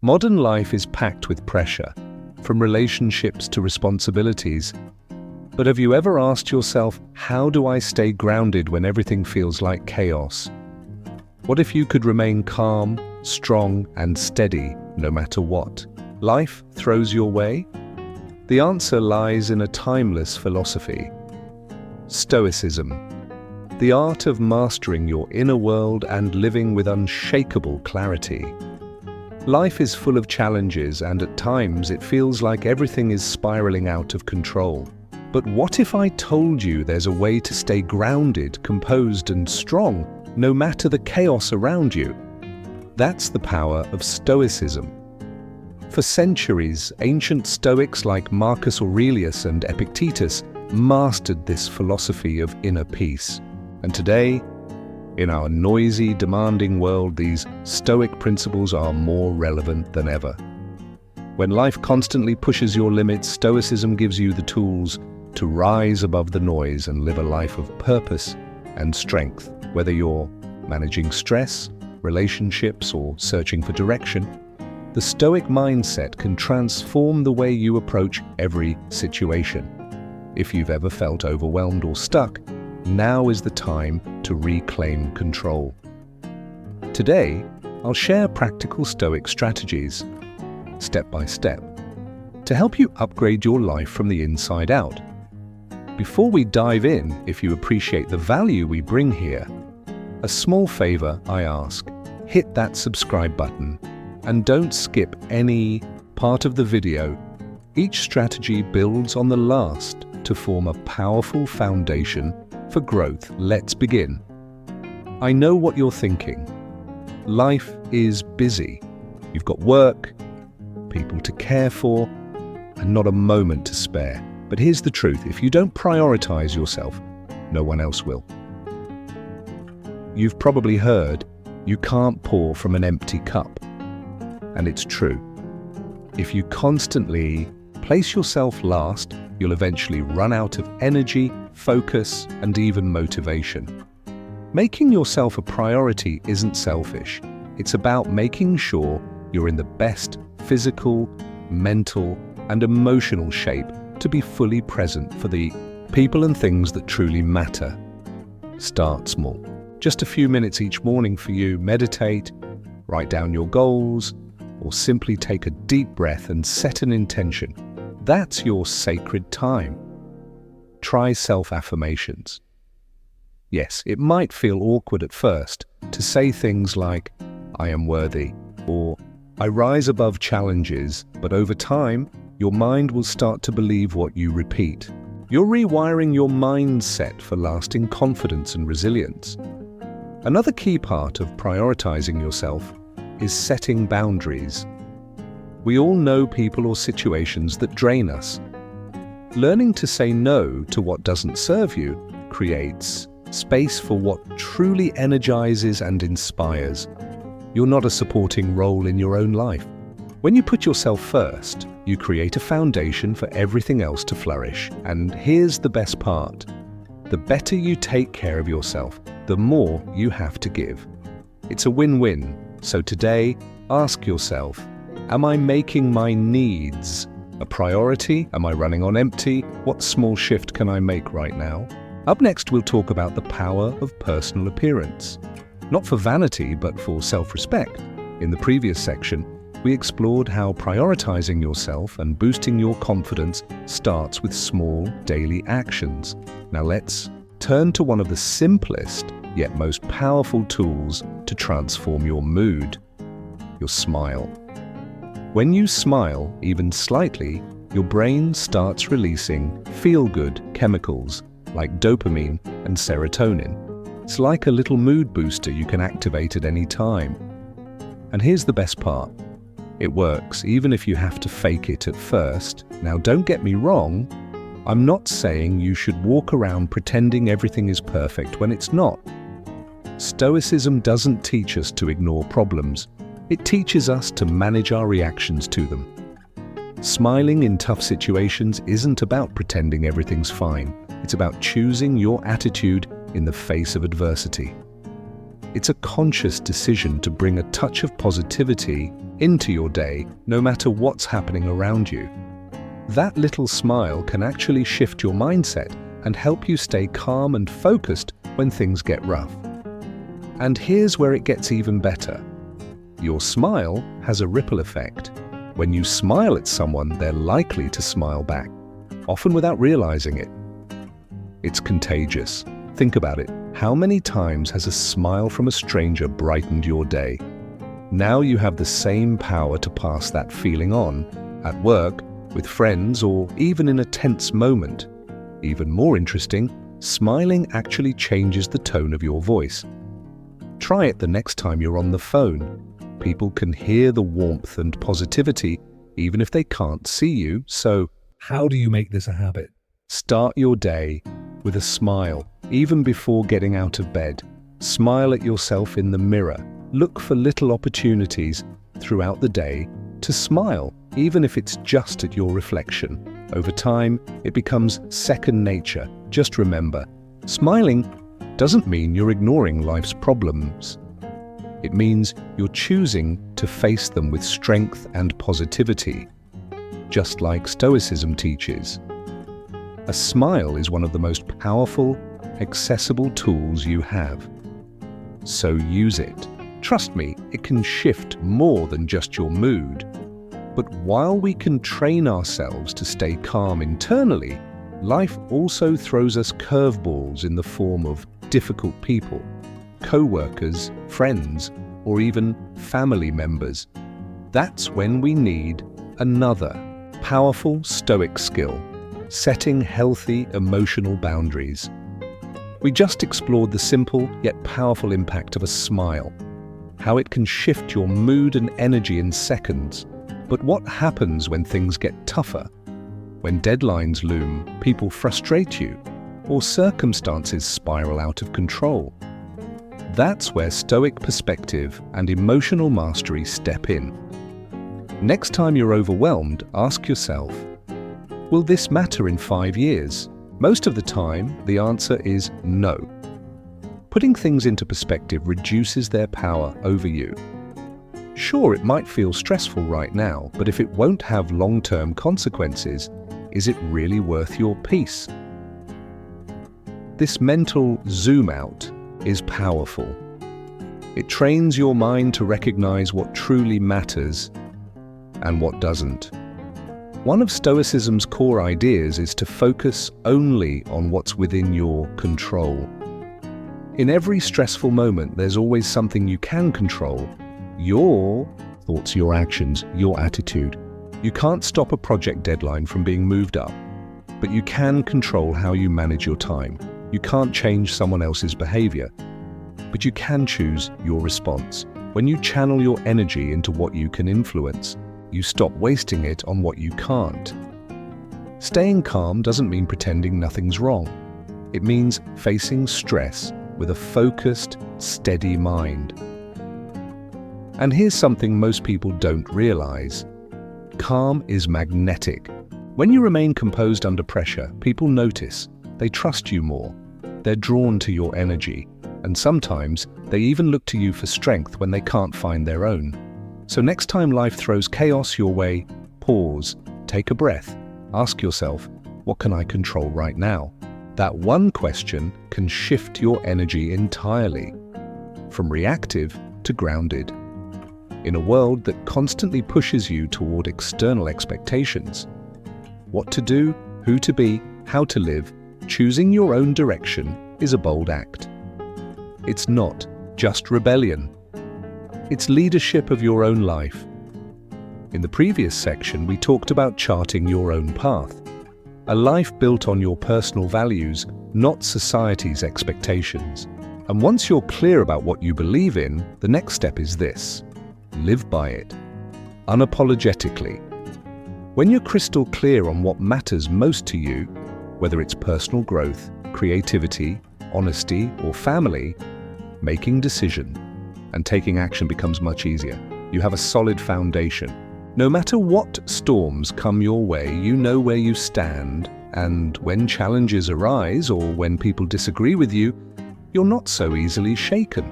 Modern life is packed with pressure, from relationships to responsibilities. But have you ever asked yourself, how do I stay grounded when everything feels like chaos? What if you could remain calm, strong, and steady no matter what life throws your way? The answer lies in a timeless philosophy: Stoicism, the art of mastering your inner world and living with unshakable clarity. Life is full of challenges, and at times it feels like everything is spiraling out of control. But what if I told you there's a way to stay grounded, composed, and strong, no matter the chaos around you? That's the power of Stoicism. For centuries, ancient Stoics like Marcus Aurelius and Epictetus mastered this philosophy of inner peace. And today, in our noisy, demanding world, these Stoic principles are more relevant than ever. When life constantly pushes your limits, Stoicism gives you the tools to rise above the noise and live a life of purpose and strength. Whether you're managing stress, relationships, or searching for direction, the Stoic mindset can transform the way you approach every situation. If you've ever felt overwhelmed or stuck, now is the time to reclaim control. Today, I'll share practical Stoic strategies, step by step, to help you upgrade your life from the inside out. Before we dive in, if you appreciate the value we bring here, a small favor I ask: hit that subscribe button and don't skip any part of the video. Each strategy builds on the last to form a powerful foundation for growth. Let's begin. I know what you're thinking. Life is busy. You've got work, people to care for, and not a moment to spare. But here's the truth: if you don't prioritize yourself, no one else will. You've probably heard, you can't pour from an empty cup. And it's true. If you constantly place yourself last, you'll eventually run out of energy, focus, and even motivation. Making yourself a priority isn't selfish. It's about making sure you're in the best physical, mental, and emotional shape to be fully present for the people and things that truly matter. Start small. Just a few minutes each morning for you. Meditate, write down your goals, or simply take a deep breath and set an intention. That's your sacred time. Try self-affirmations. Yes, it might feel awkward at first to say things like, "I am worthy," or "I rise above challenges," but over time, your mind will start to believe what you repeat. You're rewiring your mindset for lasting confidence and resilience. Another key part of prioritizing yourself is setting boundaries. We all know people or situations that drain us. Learning to say no to what doesn't serve you creates space for what truly energizes and inspires. You're not a supporting role in your own life. When you put yourself first, you create a foundation for everything else to flourish. And here's the best part: the better you take care of yourself, the more you have to give. It's a win-win. So today, ask yourself, am I making my needs a priority? Am I running on empty? What small shift can I make right now? Up next, we'll talk about the power of personal appearance. Not for vanity, but for self-respect. In the previous section, we explored how prioritizing yourself and boosting your confidence starts with small daily actions. Now let's turn to one of the simplest yet most powerful tools to transform your mood: your smile. When you smile, even slightly, your brain starts releasing feel-good chemicals like dopamine and serotonin. It's like a little mood booster you can activate at any time. And here's the best part: it works even if you have to fake it at first. Now, don't get me wrong, I'm not saying you should walk around pretending everything is perfect when it's not. Stoicism doesn't teach us to ignore problems. It teaches us to manage our reactions to them. Smiling in tough situations isn't about pretending everything's fine. It's about choosing your attitude in the face of adversity. It's a conscious decision to bring a touch of positivity into your day, no matter what's happening around you. That little smile can actually shift your mindset and help you stay calm and focused when things get rough. And here's where it gets even better. Your smile has a ripple effect. When you smile at someone, they're likely to smile back, often without realizing it. It's contagious. Think about it. How many times has a smile from a stranger brightened your day? Now you have the same power to pass that feeling on, at work, with friends, or even in a tense moment. Even more interesting, smiling actually changes the tone of your voice. Try it the next time you're on the phone. People can hear the warmth and positivity, even if they can't see you. So, how do you make this a habit? Start your day with a smile, even before getting out of bed. Smile at yourself in the mirror. Look for little opportunities throughout the day to smile, even if it's just at your reflection. Over time, it becomes second nature. Just remember, smiling doesn't mean you're ignoring life's problems. It means you're choosing to face them with strength and positivity, just like Stoicism teaches. A smile is one of the most powerful, accessible tools you have. So use it. Trust me, it can shift more than just your mood. But while we can train ourselves to stay calm internally, life also throws us curveballs in the form of difficult people, co-workers, friends, or even family members. That's when we need another powerful Stoic skill: setting healthy emotional boundaries. We just explored the simple yet powerful impact of a smile, how it can shift your mood and energy in seconds. But what happens when things get tougher? When deadlines loom, people frustrate you, or circumstances spiral out of control? That's where Stoic perspective and emotional mastery step in. Next time you're overwhelmed, ask yourself, will this matter in 5 years? Most of the time, the answer is no. Putting things into perspective reduces their power over you. Sure, it might feel stressful right now, but if it won't have long-term consequences, is it really worth your peace? This mental zoom out is powerful. It trains your mind to recognize what truly matters and what doesn't. One of Stoicism's core ideas is to focus only on what's within your control. In every stressful moment, there's always something you can control: your thoughts, your actions, your attitude. You can't stop a project deadline from being moved up, but you can control how you manage your time. You can't change someone else's behavior, but you can choose your response. When you channel your energy into what you can influence, you stop wasting it on what you can't. Staying calm doesn't mean pretending nothing's wrong. It means facing stress with a focused, steady mind. And here's something most people don't realize. Calm is magnetic. When you remain composed under pressure, people notice. They trust you more. They're drawn to your energy. And sometimes they even look to you for strength when they can't find their own. So next time life throws chaos your way, pause, take a breath, ask yourself, what can I control right now? That one question can shift your energy entirely, from reactive to grounded. In a world that constantly pushes you toward external expectations, what to do, who to be, how to live, choosing your own direction is a bold act. It's not just rebellion. It's leadership of your own life. In the previous section, we talked about charting your own path. A life built on your personal values, not society's expectations. And once you're clear about what you believe in, the next step is this: live by it, unapologetically. When you're crystal clear on what matters most to you, whether it's personal growth, creativity, honesty, or family, making decisions and taking action becomes much easier. You have a solid foundation. No matter what storms come your way, you know where you stand, and when challenges arise or when people disagree with you, you're not so easily shaken.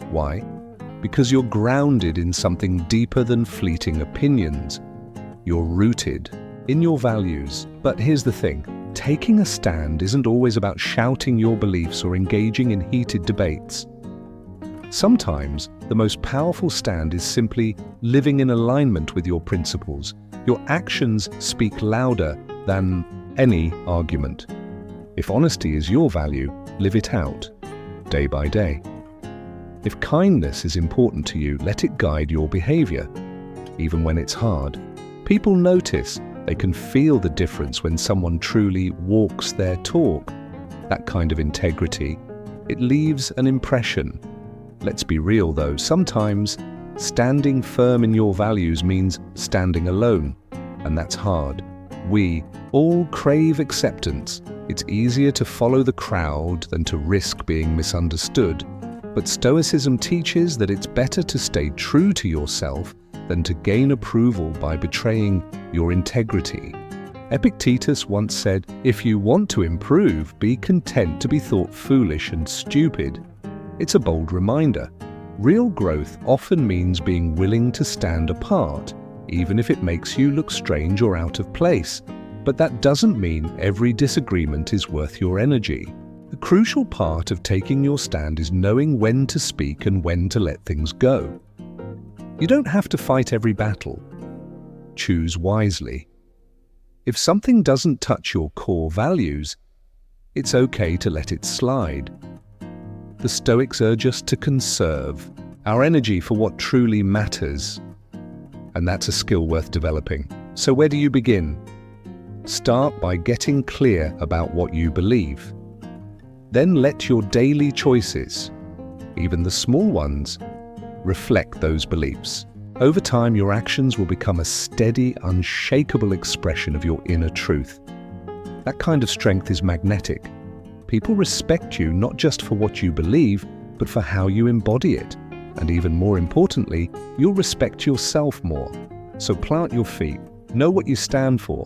Why? because you're grounded in something deeper than fleeting opinions. You're rooted in your values. But here's the thing. Taking a stand isn't always about shouting your beliefs or engaging in heated debates. Sometimes, the most powerful stand is simply living in alignment with your principles. Your actions speak louder than any argument. If honesty is your value, live it out, day by day. If kindness is important to you, let it guide your behavior, even when it's hard. People notice. They can feel the difference when someone truly walks their talk. That kind of integrity, it leaves an impression. Let's be real though, sometimes standing firm in your values means standing alone, and that's hard. We all crave acceptance. It's easier to follow the crowd than to risk being misunderstood. But Stoicism teaches that it's better to stay true to yourself than to gain approval by betraying your integrity. Epictetus once said, "If you want to improve, be content to be thought foolish and stupid." It's a bold reminder. Real growth often means being willing to stand apart, even if it makes you look strange or out of place. But that doesn't mean every disagreement is worth your energy. The crucial part of taking your stand is knowing when to speak and when to let things go. You don't have to fight every battle. Choose wisely. If something doesn't touch your core values, it's okay to let it slide. The Stoics urge us to conserve our energy for what truly matters, and that's a skill worth developing. So where do you begin? Start by getting clear about what you believe. Then let your daily choices, even the small ones, reflect those beliefs. Over time, your actions will become a steady, unshakable expression of your inner truth. That kind of strength is magnetic. People respect you not just for what you believe, but for how you embody it. And even more importantly, you'll respect yourself more. So plant your feet, know what you stand for,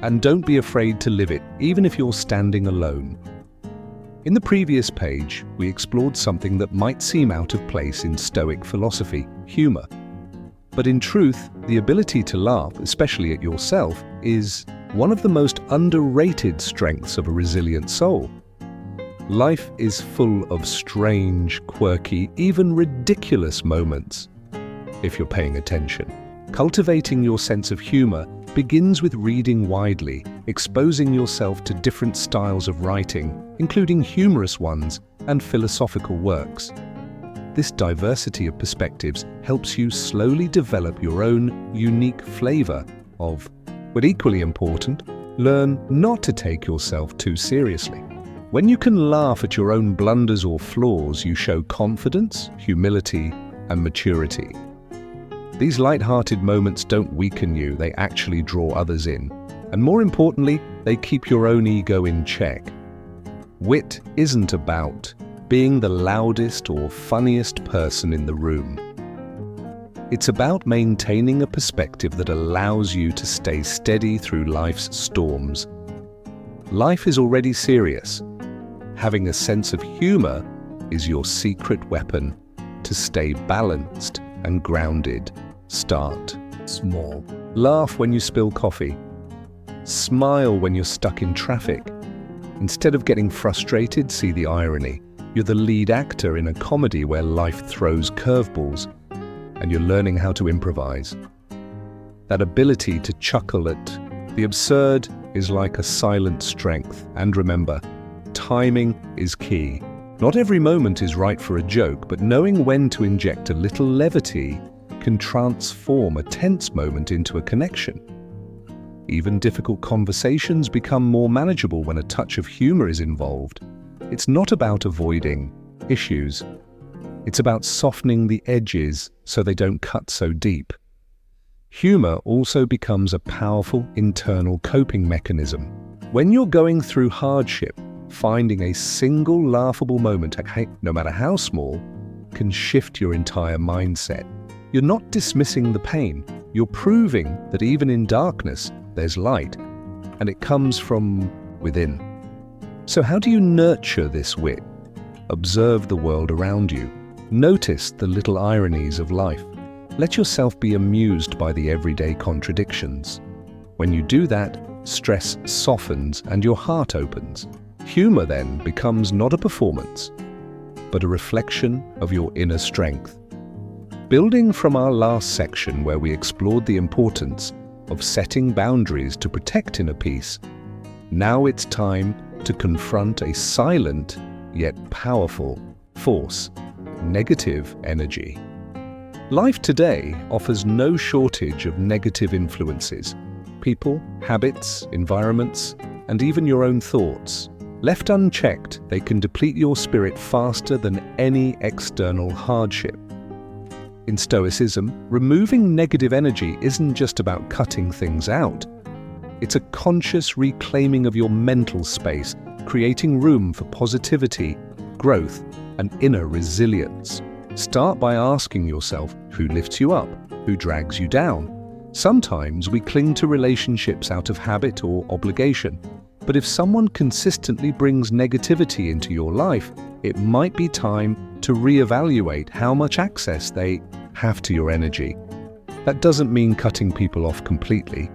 and don't be afraid to live it, even if you're standing alone. In the previous page, we explored something that might seem out of place in Stoic philosophy, humor. But in truth, the ability to laugh, especially at yourself, is one of the most underrated strengths of a resilient soul. Life is full of strange, quirky, even ridiculous moments, if you're paying attention. Cultivating your sense of humor begins with reading widely, exposing yourself to different styles of writing, including humorous ones and philosophical works. This diversity of perspectives helps you slowly develop your own unique flavor of, but equally important, learn not to take yourself too seriously. When you can laugh at your own blunders or flaws, you show confidence, humility, and maturity. These light-hearted moments don't weaken you, they actually draw others in. And more importantly, they keep your own ego in check. Wit isn't about being the loudest or funniest person in the room. It's about maintaining a perspective that allows you to stay steady through life's storms. Life is already serious. Having a sense of humor is your secret weapon to stay balanced and grounded. Start small. Laugh when you spill coffee. Smile when you're stuck in traffic. Instead of getting frustrated, see the irony. You're the lead actor in a comedy where life throws curveballs, and you're learning how to improvise. That ability to chuckle at the absurd is like a silent strength. And remember, timing is key. Not every moment is right for a joke, but knowing when to inject a little levity can transform a tense moment into a connection. Even difficult conversations become more manageable when a touch of humor is involved. It's not about avoiding issues. It's about softening the edges so they don't cut so deep. Humor also becomes a powerful internal coping mechanism. When you're going through hardship, finding a single laughable moment, no matter how small, can shift your entire mindset. You're not dismissing the pain. You're proving that even in darkness, there's light, and it comes from within. So how do you nurture this wit? Observe the world around you. Notice the little ironies of life. Let yourself be amused by the everyday contradictions. When you do that, stress softens and your heart opens. Humor then becomes not a performance, but a reflection of your inner strength. Building from our last section where we explored the importance of setting boundaries to protect inner peace, now it's time to confront a silent yet powerful force: negative energy. Life today offers no shortage of negative influences: people, habits, environments, and even your own thoughts. Left unchecked, they can deplete your spirit faster than any external hardship. In Stoicism, removing negative energy isn't just about cutting things out. It's a conscious reclaiming of your mental space, creating room for positivity, growth, and inner resilience. Start by asking yourself who lifts you up, who drags you down. Sometimes we cling to relationships out of habit or obligation, but if someone consistently brings negativity into your life, it might be time to reevaluate how much access they have to your energy. That doesn't mean cutting people off completely.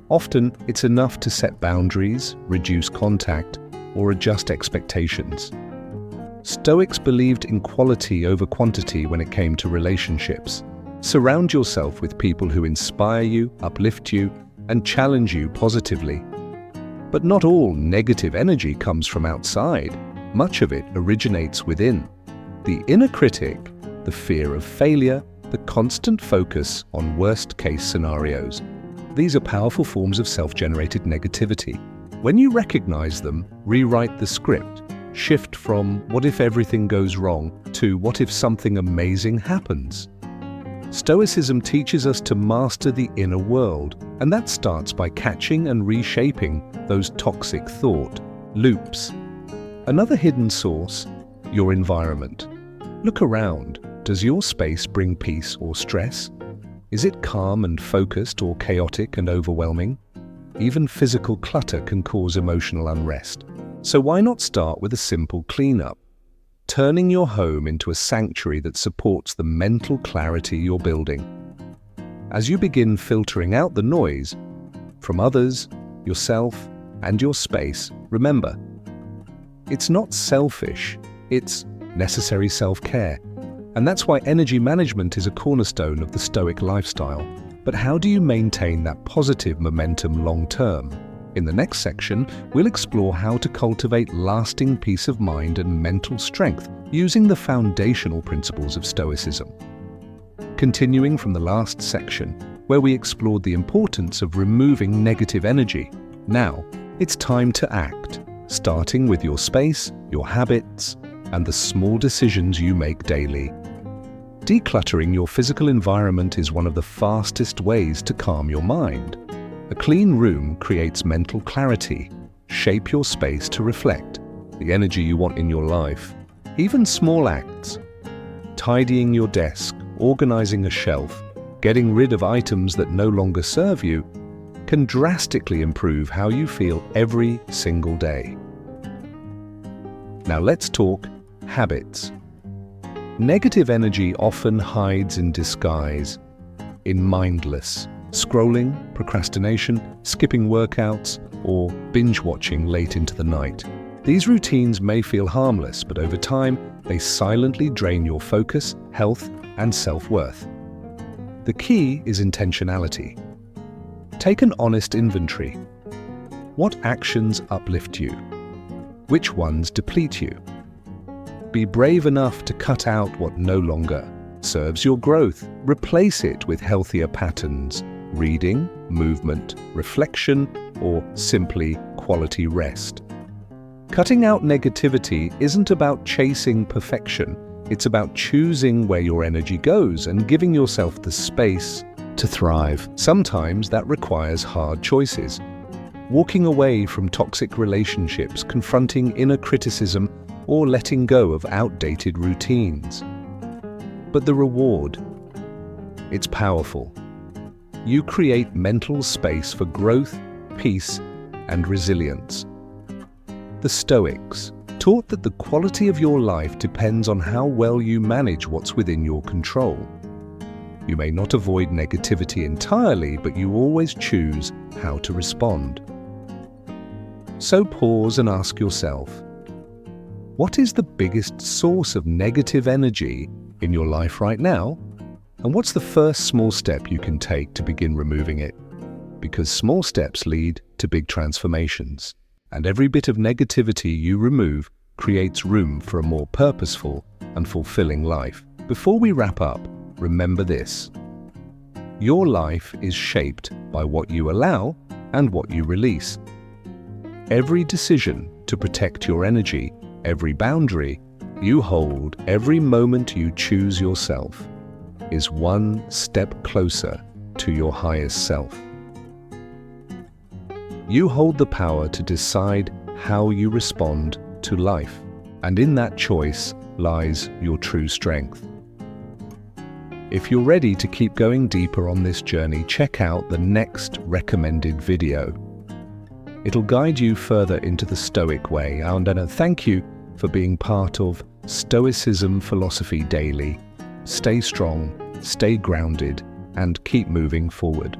Often, it's enough to set boundaries, reduce contact, or adjust expectations. Stoics believed in quality over quantity when it came to relationships. Surround yourself with people who inspire you, uplift you, and challenge you positively. But not all negative energy comes from outside. Much of it originates within. The inner critic, the fear of failure, the constant focus on worst-case scenarios. These are powerful forms of self-generated negativity. When you recognize them, rewrite the script. Shift from "what if everything goes wrong" to "what if something amazing happens?" Stoicism teaches us to master the inner world, and that starts by catching and reshaping those toxic thought loops. Another hidden source: your environment. Look around. Does your space bring peace or stress? Is it calm and focused or chaotic and overwhelming? Even physical clutter can cause emotional unrest. So why not start with a simple cleanup? Turning your home into a sanctuary that supports the mental clarity you're building. As you begin filtering out the noise from others, yourself, and your space, remember, it's not selfish, it's necessary self-care. And that's why energy management is a cornerstone of the Stoic lifestyle. But how do you maintain that positive momentum long-term? In the next section, we'll explore how to cultivate lasting peace of mind and mental strength using the foundational principles of Stoicism. Continuing from the last section, where we explored the importance of removing negative energy, now it's time to act, starting with your space, your habits, and the small decisions you make daily. Decluttering your physical environment is one of the fastest ways to calm your mind. A clean room creates mental clarity. Shape your space to reflect the energy you want in your life. Even small acts, tidying your desk, organizing a shelf, getting rid of items that no longer serve you, can drastically improve how you feel every single day. Now let's talk habits. Negative energy often hides in disguise, in mindless scrolling, procrastination, skipping workouts, or binge-watching late into the night. These routines may feel harmless, but over time, they silently drain your focus, health, and self-worth. The key is intentionality. Take an honest inventory. What actions uplift you? Which ones deplete you? Be brave enough to cut out what no longer serves your growth. Replace it with healthier patterns: reading, movement, reflection, or simply quality rest. Cutting out negativity isn't about chasing perfection. It's about choosing where your energy goes and giving yourself the space to thrive. Sometimes that requires hard choices. Walking away from toxic relationships, confronting inner criticism, or letting go of outdated routines. But the reward, it's powerful. You create mental space for growth, peace, and resilience. The Stoics taught that the quality of your life depends on how well you manage what's within your control. You may not avoid negativity entirely, but you always choose how to respond. So pause and ask yourself, what is the biggest source of negative energy in your life right now? And what's the first small step you can take to begin removing it? Because small steps lead to big transformations, and every bit of negativity you remove creates room for a more purposeful and fulfilling life. Before we wrap up, remember this. Your life is shaped by what you allow and what you release. Every decision to protect your energy, every boundary you hold, every moment you choose yourself, is one step closer to your highest self. You hold the power to decide how you respond to life, and in that choice lies your true strength. If you're ready to keep going deeper on this journey, check out the next recommended video. It'll guide you further into the Stoic way, and thank you for being part of Stoicism Philosophy Daily. Stay strong, stay grounded, and keep moving forward.